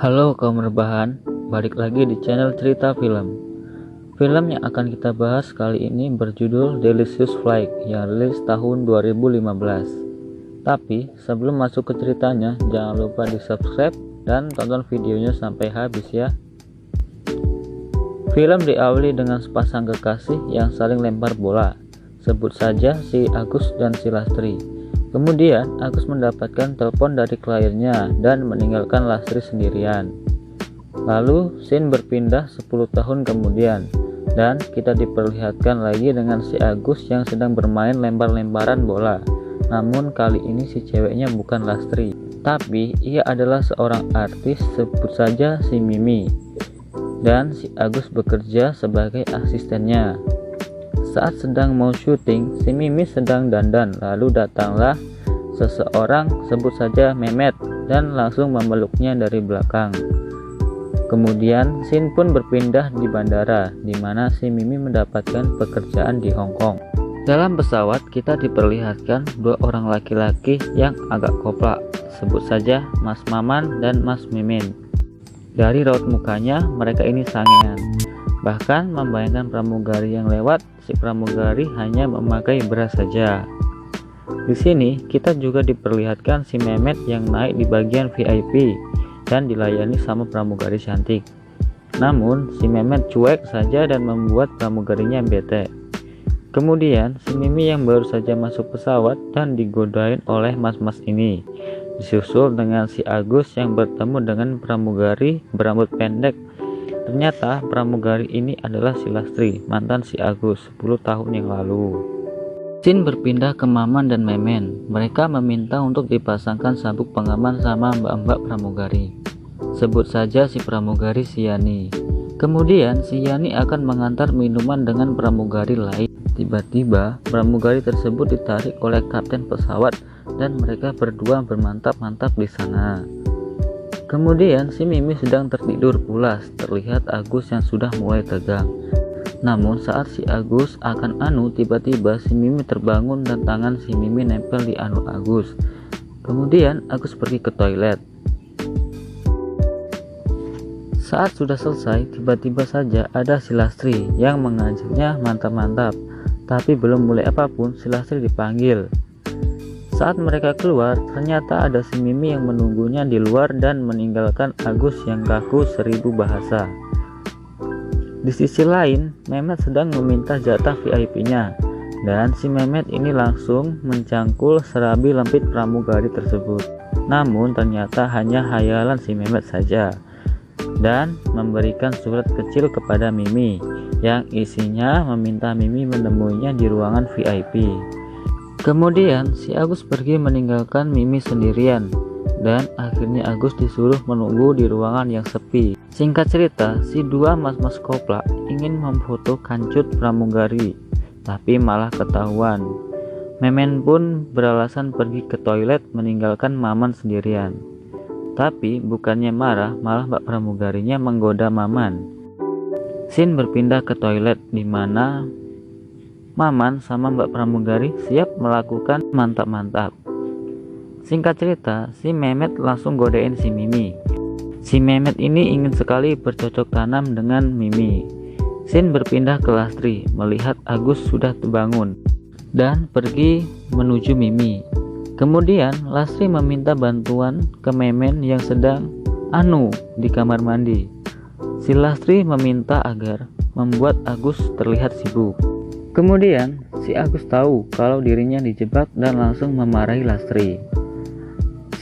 Halo kaum rebahan, balik lagi di channel cerita film. Film yang akan kita bahas kali ini berjudul Delicious Flight yang rilis tahun 2015. Tapi sebelum masuk ke ceritanya, jangan lupa di subscribe dan tonton videonya sampai habis ya. Film diawali dengan sepasang kekasih yang saling lempar bola. Sebut saja si Agus dan si Lastri. Kemudian Agus mendapatkan telepon dari kliennya dan meninggalkan Lastri sendirian. Lalu scene berpindah 10 tahun kemudian dan kita diperlihatkan lagi dengan si Agus yang sedang bermain lempar-lemparan bola. Namun kali ini si ceweknya bukan Lastri, tapi ia adalah seorang artis, sebut saja si Mimi. Dan si Agus bekerja sebagai asistennya. Saat sedang mau syuting, si Mimi sedang dandan, lalu datanglah seseorang, sebut saja Mehmet, dan langsung memeluknya dari belakang. Kemudian scene pun berpindah di bandara, di mana si Mimi mendapatkan pekerjaan di Hong Kong. Dalam pesawat kita diperlihatkan dua orang laki-laki yang agak koplak, sebut saja Mas Maman dan Mas Mimin. Dari raut mukanya mereka ini sangean. Bahkan membayangkan pramugari yang lewat, si pramugari hanya memakai bras saja. Di sini kita juga diperlihatkan si Mehmet yang naik di bagian VIP dan dilayani sama pramugari cantik. Namun si Mehmet cuek saja dan membuat pramugarinya bete. Kemudian si Mimi yang baru saja masuk pesawat dan digodain oleh mas-mas ini, disusul dengan si Agus yang bertemu dengan pramugari berambut pendek. Ternyata pramugari ini adalah si Lastri, mantan si Agus 10 tahun yang lalu. Scene berpindah ke Maman dan Memen. Mereka meminta untuk dipasangkan sabuk pengaman sama mbak-mbak pramugari. Sebut saja si pramugari si Yani. Kemudian si Yani akan mengantar minuman dengan pramugari lain. Tiba-tiba pramugari tersebut ditarik oleh kapten pesawat dan mereka berdua bermantap-mantap di sana. Kemudian si Mimi sedang tertidur pulas, terlihat Agus yang sudah mulai tegang. Namun saat si Agus akan tiba-tiba si Mimi terbangun dan tangan si Mimi nempel di anu Agus. Kemudian Agus pergi ke toilet. Saat sudah selesai, tiba-tiba saja ada si Lastri yang mengajaknya mantap-mantap. Tapi belum mulai apapun, si Lastri dipanggil. Saat mereka keluar, ternyata ada si Mimi yang menunggunya di luar dan meninggalkan Agus yang kaku 1000 bahasa. Di sisi lain, Mehmet sedang meminta jatah VIP-nya, dan si Mehmet ini langsung mencangkul serabi lempit pramugari tersebut. Namun ternyata hanya hayalan si Mehmet saja, dan memberikan surat kecil kepada Mimi, yang isinya meminta Mimi menemuinya di ruangan VIP. Kemudian si Agus pergi meninggalkan Mimi sendirian dan akhirnya Agus disuruh menunggu di ruangan yang sepi. Singkat cerita, si dua mas-mas koplak ingin memfoto kancut pramugari, tapi malah ketahuan. Memen pun beralasan pergi ke toilet meninggalkan Maman sendirian. Tapi bukannya marah, malah mbak pramugarinya menggoda Maman. Scene berpindah ke toilet di mana Maman sama mbak pramugari siap melakukan mantap-mantap. Singkat cerita, si Mehmet langsung godain si Mimi. Si Mehmet ini ingin sekali bercocok tanam dengan Mimi. Scene berpindah ke Lastri, melihat Agus sudah terbangun dan pergi menuju Mimi. Kemudian Lastri meminta bantuan ke Memen yang sedang di kamar mandi. Si Lastri meminta agar membuat Agus terlihat sibuk. Kemudian si Agus tahu kalau dirinya dijebak dan langsung memarahi Lastri.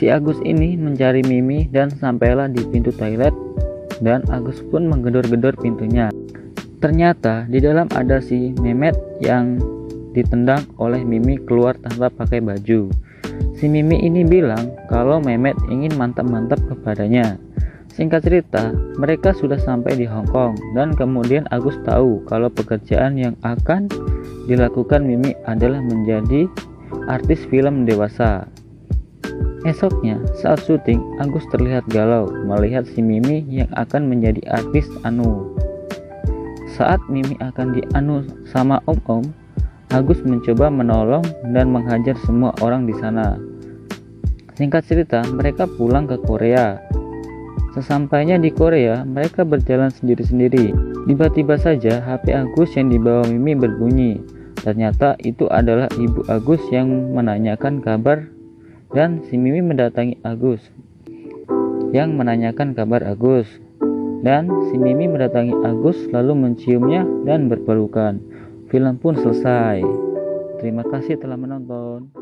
Si Agus ini mencari Mimi dan sampailah di pintu toilet dan Agus pun menggedor-gedor pintunya. Ternyata di dalam ada si Mehmet yang ditendang oleh Mimi keluar tanpa pakai baju. Si Mimi ini bilang kalau Mehmet ingin mantap-mantap kepadanya. Singkat cerita, mereka sudah sampai di Hong Kong dan kemudian Agus tahu kalau pekerjaan yang akan dilakukan Mimi adalah menjadi artis film dewasa. Esoknya, saat syuting, Agus terlihat galau melihat si Mimi yang akan menjadi artis Saat Mimi akan sama Om, Agus mencoba menolong dan menghajar semua orang di sana. Singkat cerita, mereka pulang ke Korea. Sesampainya di Korea, mereka berjalan sendiri-sendiri. Tiba-tiba saja HP Agus yang dibawa Mimi berbunyi. Ternyata itu adalah ibu Agus yang menanyakan kabar, dan si Mimi mendatangi Agus yang menanyakan kabar Agus. Dan si Mimi mendatangi Agus lalu menciumnya dan berpelukan. Film pun selesai. Terima kasih telah menonton.